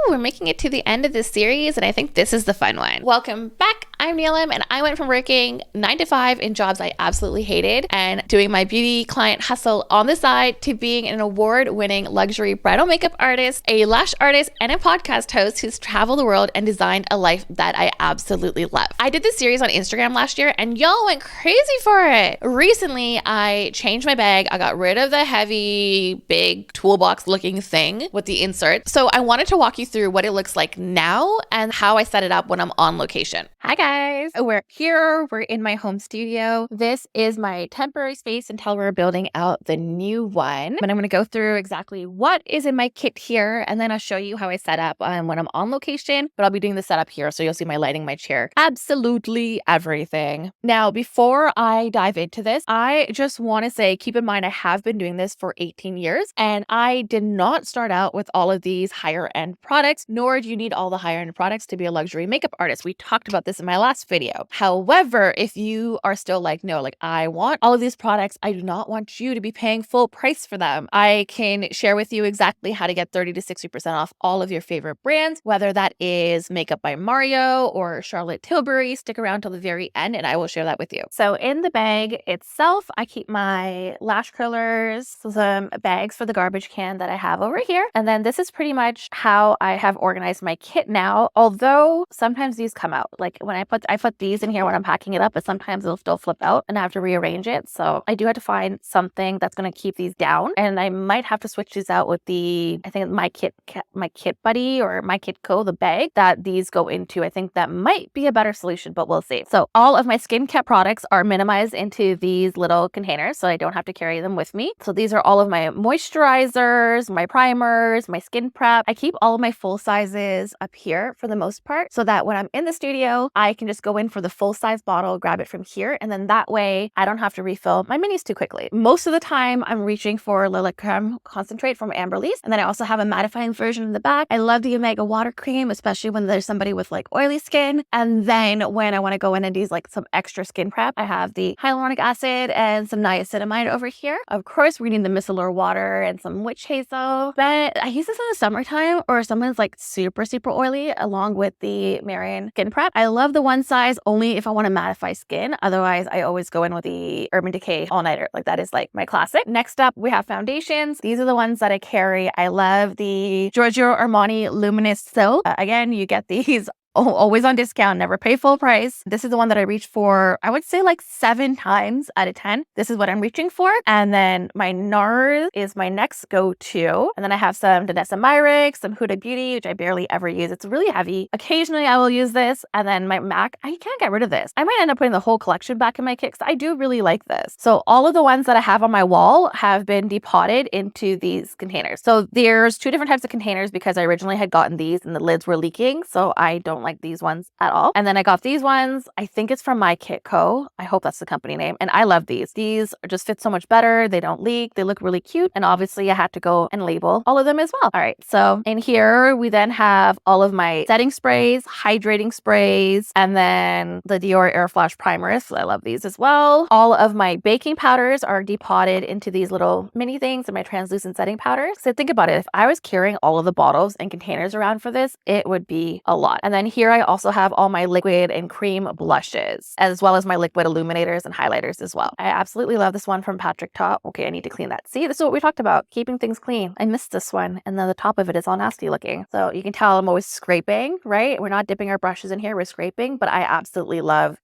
we're making it to the end of this series, and I think this is the fun one. Welcome back. I'm Neelam, and I went from working 9 to 5 in jobs I absolutely hated and doing my beauty client hustle on the side to being an award-winning luxury bridal makeup artist, a lash artist, and a podcast host who's traveled the world and designed a life that I absolutely love. I did this series on Instagram last year, and y'all went crazy for it. Recently, I changed my bag. I got rid of the heavy, big toolbox-looking thing with the insert. So I wanted to walk you through what it looks like now and how I set it up when I'm on location. Hi guys, we're here. We're in my home studio. This is my temporary space until we're building out the new one. And I'm going to go through exactly what is in my kit here, and then I'll show you how I set up when I'm on location, but I'll be doing the setup here. So you'll see my lighting, my chair, absolutely everything. Now, before I dive into this, I just want to say, keep in mind, I have been doing this for 18 years and I did not start out with all of these higher end products, nor do you need all the higher end products to be a luxury makeup artist. We talked about this in my last video. However, if you are still like, no, like I want all of these products, I do not want you to be paying full price for them. I can share with you exactly how to get 30 to 60% off all of your favorite brands, whether that is Makeup by Mario or Charlotte Tilbury. Stick around till the very end and I will share that with you. So in the bag itself, I keep my lash curlers, some bags for the garbage can that I have over here. And then this is pretty much how I have organized my kit now, although sometimes these come out. Like when I put these in here when I'm packing it up, but sometimes it'll still flip out and I have to rearrange it. So I do have to find something that's going to keep these down. And I might have to switch these out with the, I think my kit buddy or my kit co, the bag that these go into. I think that might be a better solution, but we'll see. So all of my skincare products are minimized into these little containers, so I don't have to carry them with me. So these are all of my moisturizers, my primers, my skin prep. I keep all of my full sizes up here for the most part, so that when I'm in the studio, I can just go in for the full size bottle, grab it from here, and then that way I don't have to refill my minis too quickly. Most of the time, I'm reaching for Lilac Creme Concentrate from Amberlease, and then I also have a mattifying version in the back. I love the Omega Water Cream, especially when there's somebody with like oily skin. And then when I want to go in and do like some extra skin prep, I have the hyaluronic acid and some niacinamide over here. Of course, we're needing the micellar water and some witch hazel. But I use this in the summertime or someone's like super, super oily along with the Marion skin prep. I love the one size only if I want to mattify skin. Otherwise, I always go in with the Urban Decay all-nighter. Like that is like my classic. Next up, we have foundations. These are the ones that I carry. I love the Giorgio Armani Luminous Silk. Again, you get these always on discount, never pay full price. This is the one that I reach for, I would say like 7 times out of 10. This is what I'm reaching for. And then my NARS is my next go-to. And then I have some Danessa Myricks, some Huda Beauty, which I barely ever use. It's really heavy. Occasionally I will use this. And then my MAC, I can't get rid of this. I might end up putting the whole collection back in my kit because I do really like this. So all of the ones that I have on my wall have been depotted into these containers. So there's 2 different types of containers because I originally had gotten these and the lids were leaking. So I don't like these ones at all. And then I got these ones. I think it's from My Kit Co. I hope that's the company name. And I love these. These just fit so much better. They don't leak. They look really cute. And obviously I had to go and label all of them as well. All right. So in here, we then have all of my setting sprays, hydrating sprays, and then the Dior Air Flash primers. So I love these as well. All of my baking powders are depotted into these little mini things and my translucent setting powders. So think about it. If I was carrying all of the bottles and containers around for this, it would be a lot. And then here I also have all my liquid and cream blushes, as well as my liquid illuminators and highlighters as well. I absolutely love this one from Patrick Ta. Okay, I need to clean that. See, this is what we talked about, keeping things clean. I missed this one, and then the top of it is all nasty looking. So you can tell I'm always scraping, right? We're not dipping our brushes in here, we're scraping, but I absolutely love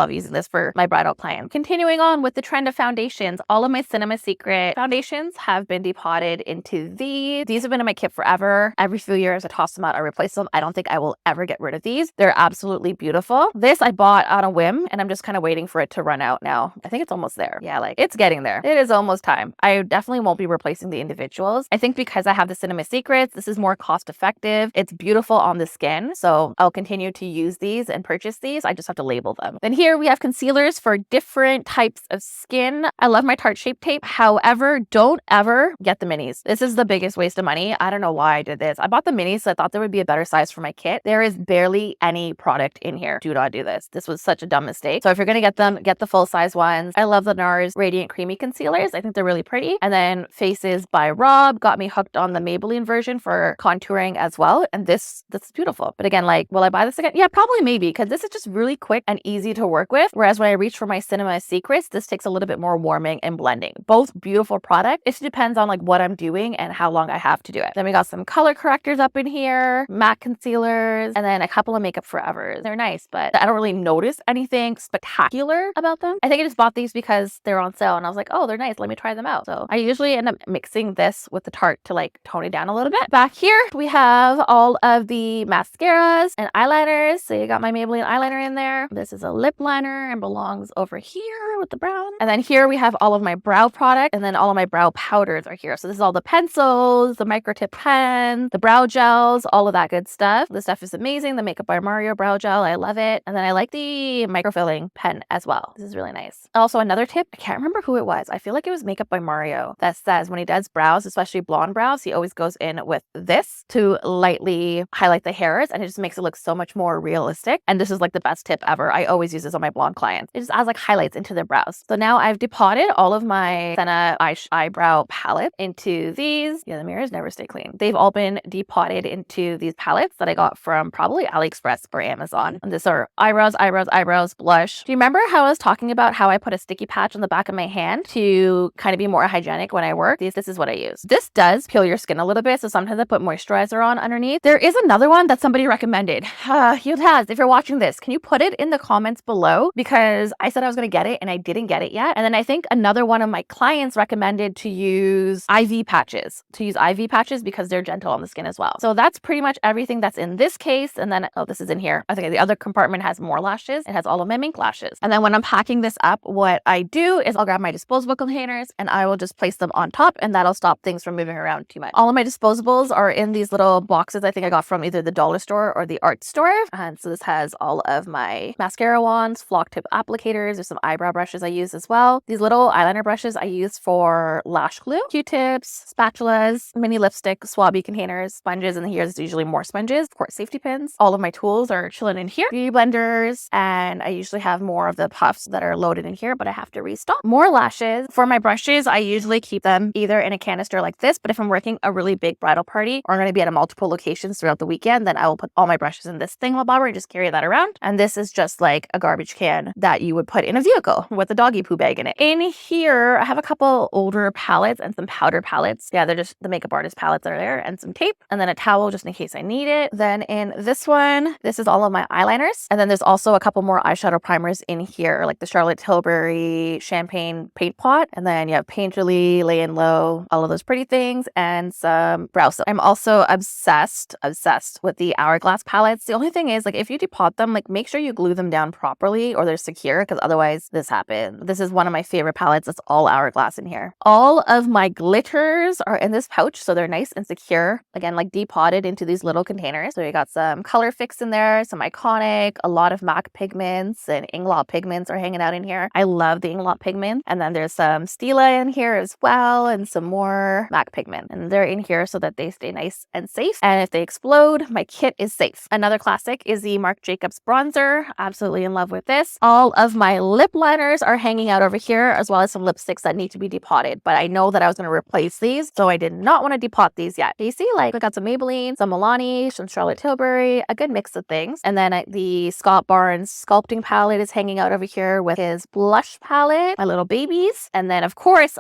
using this for my bridal client. Continuing on with the trend of foundations, all of my Cinema Secret foundations have been depotted into these. These have been in my kit forever. Every few years I toss them out, I replace them. I don't think I will ever get rid of these. They're absolutely beautiful. This I bought on a whim and I'm just kind of waiting for it to run out now. I think it's almost there. Yeah, like it's getting there. It is almost time. I definitely won't be replacing the individuals. I think because I have the Cinema Secrets, this is more cost effective. It's beautiful on the skin. So I'll continue to use these and purchase these. I just have to label them. Then here we have concealers for different types of skin. I love my Tarte Shape Tape. However, don't ever get the minis. This is the biggest waste of money. I don't know why I did this. I bought the minis, so I thought there would be a better size for my kit. There is barely any product in here. Do not do this. This was such a dumb mistake. So if you're going to get them, get the full size ones. I love the NARS Radiant Creamy Concealers. I think they're really pretty. And then Faces by Rob got me hooked on the Maybelline version for contouring as well. And this is beautiful. But again, like, will I buy this again? Yeah, probably maybe, because this is just really quick and easy to work with. Whereas when I reach for my Cinema Secrets, this takes a little bit more warming and blending. Both beautiful products. It depends on like what I'm doing and how long I have to do it. Then we got some color correctors up in here, matte concealers, and then a couple of Makeup Forevers. They're nice, but I don't really notice anything spectacular about them. I think I just bought these because they're on sale and I was like, oh, they're nice. Let me try them out. So I usually end up mixing this with the Tarte to like tone it down a little bit. Back here, we have all of the mascaras and eyeliners. So you got my Maybelline eyeliner in there. This is a lip liner and belongs over here with the brown. And then here we have all of my brow product, and then all of my brow powders are here. So this is all the pencils, the micro tip pens, the brow gels, all of that good stuff. This stuff is amazing. The Makeup by Mario brow gel, I love it. And then I like the microfilling pen as well. This is really nice. Also, another tip, I can't remember who it was. I feel like it was Makeup by Mario that says when he does brows, especially blonde brows, he always goes in with this to lightly highlight the hairs, and it just makes it look so much more realistic. And this is like the best tip ever. I always use this on my blonde clients. It just adds like highlights into their brows. So now I've depotted all of my Senna eyebrow palette into these. Yeah, the mirrors never stay clean. They've all been depotted into these palettes that I got from probably AliExpress or Amazon. And these are eyebrows, blush. Do you remember how I was talking about how I put a sticky patch on the back of my hand to kind of be more hygienic when I work? This is what I use. This does peel your skin a little bit, so sometimes I put moisturizer on underneath. There is another one that somebody recommended. Yiltaz, if you're watching this, can you put it in the comments below? Because I said I was going to get it and I didn't get it yet. And then I think another one of my clients recommended to use IV patches, because they're gentle on the skin as well. So that's pretty much everything that's in this case. And then, oh, this is in here. I think the other compartment has more lashes. It has all of my mink lashes. And then when I'm packing this up, what I do is I'll grab my disposable containers and I will just place them on top, and that'll stop things from moving around too much. All of my disposables are in these little boxes I think I got from either the dollar store or the art store. And so this has all of my mascara wands, flock tip applicators. There's some eyebrow brushes I use as well. These little eyeliner brushes I use for lash glue, Q-tips, spatulas, mini lipstick, swabby containers, sponges, and here's usually more sponges, of course, safety pins. All of my tools are chilling in here. Beauty blenders, and I usually have more of the puffs that are loaded in here, but I have to restock. More lashes. For my brushes, I usually keep them either in a canister like this, but if I'm working a really big bridal party or I'm going to be at multiple locations throughout the weekend, then I will put all my brushes in this thingamabobber and just carry that around. And this is just like a garbage can that you would put in a vehicle with a doggy poo bag in it. In here, I have a couple older palettes and some powder palettes. Yeah, they're just the makeup artist palettes that are there, and some tape, and then a towel just in case I need it. Then in this one, this is all of my eyeliners. And then there's also a couple more eyeshadow primers in here, like the Charlotte Tilbury champagne paint pot. And then you have Painterly, Lay and Low, all of those pretty things, and some brow silk. I'm also obsessed with the Hourglass palettes. The only thing is, like, if you depot them, like, make sure you glue them down properly or they're secure, because otherwise this happens. This is one of my favorite palettes. It's all Hourglass in here. All of my glitters are in this pouch, so they're nice and secure. Again, like depotted into these little containers. So you got some Color Fix in there, some Iconic, a lot of MAC pigments and Inglot pigments are hanging out in here. I love the Inglot pigment. And then there's some Stila in here as well, and some more MAC pigment. And they're in here so that they stay nice and safe. And if they explode, my kit is safe. Another classic is the Marc Jacobs bronzer. Absolutely in love with this. All of my lip liners are hanging out over here, as well as some lipsticks that need to be depotted. But I know that I was going to replace these, so I did not want to depot these yet. You see, like, I got some Maybelline, some Milani, some Charlotte Tilbury, a good mix of things. And then the Scott Barnes sculpting palette is hanging out over here with his blush palette, my little babies. And then of course,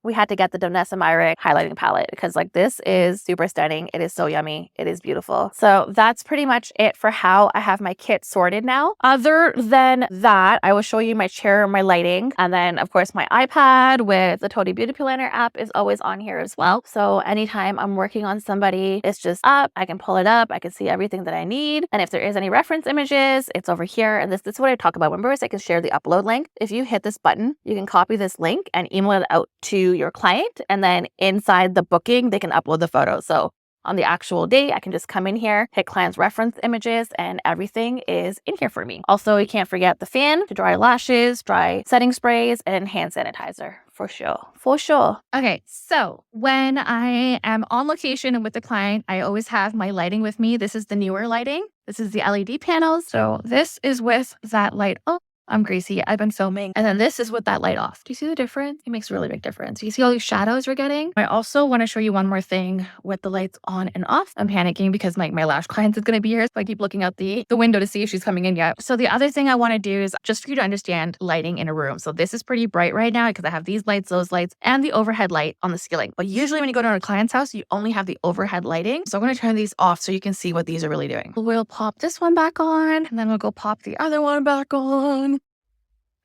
we had to get the Donessa Myrick highlighting palette, because like this is super stunning. It is so yummy. It is beautiful. So that's pretty much it for how I have my kit sorted now. Other than that, I will show you my chair, my lighting, and then of course my iPad with the Tody Beauty Planner app is always on here as well. So anytime I'm working on somebody, it's just up, I can pull it up, I can see everything that I need. And if there is any reference images, it's over here. And this is what I talk about. Remember, I can share the upload link. If you hit this button, you can copy this link and email it out to your client. And then inside the booking, they can upload the photos. So on the actual day, I can just come in here, hit client's reference images, and everything is in here for me. Also, you can't forget the fan to dry lashes, dry setting sprays, and hand sanitizer. For sure. For sure. Okay, so when I am on location and with the client, I always have my lighting with me. This is the newer lighting. This is the LED panels. So this is with that light on. I'm Gracie. I've been filming. And then this is with that light off. Do you see the difference? It makes a really big difference. You see all these shadows we're getting? I also want to show you one more thing with the lights on and off. I'm panicking because my lash client is going to be here. So I keep looking out the window to see if she's coming in yet. So the other thing I want to do is just for you to understand lighting in a room. So this is pretty bright right now because I have these lights, those lights, and the overhead light on the ceiling. But usually when you go to a client's house, you only have the overhead lighting. So I'm going to turn these off so you can see what these are really doing. We'll pop this one back on and then we'll go pop the other one back on.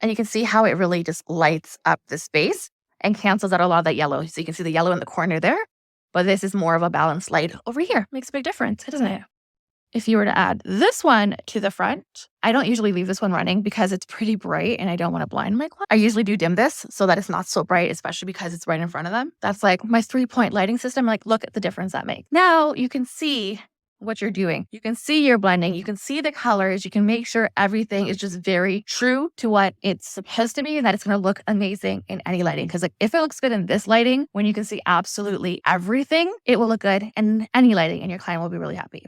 And you can see how it really just lights up the space and cancels out a lot of that yellow. So you can see the yellow in the corner there, but this is more of a balanced light over here. Makes a big difference, doesn't it? If you were to add this one to the front, I don't usually leave this one running because it's pretty bright and I don't want to blind my client. I usually do dim this so that it's not so bright, especially because it's right in front of them. That's like my 3-point lighting system. Like, look at the difference that makes. Now you can see what you're doing. You can see your blending. You can see the colors. You can make sure everything is just very true to what it's supposed to be and that it's going to look amazing in any lighting. Because like if it looks good in this lighting, when you can see absolutely everything, it will look good in any lighting and your client will be really happy.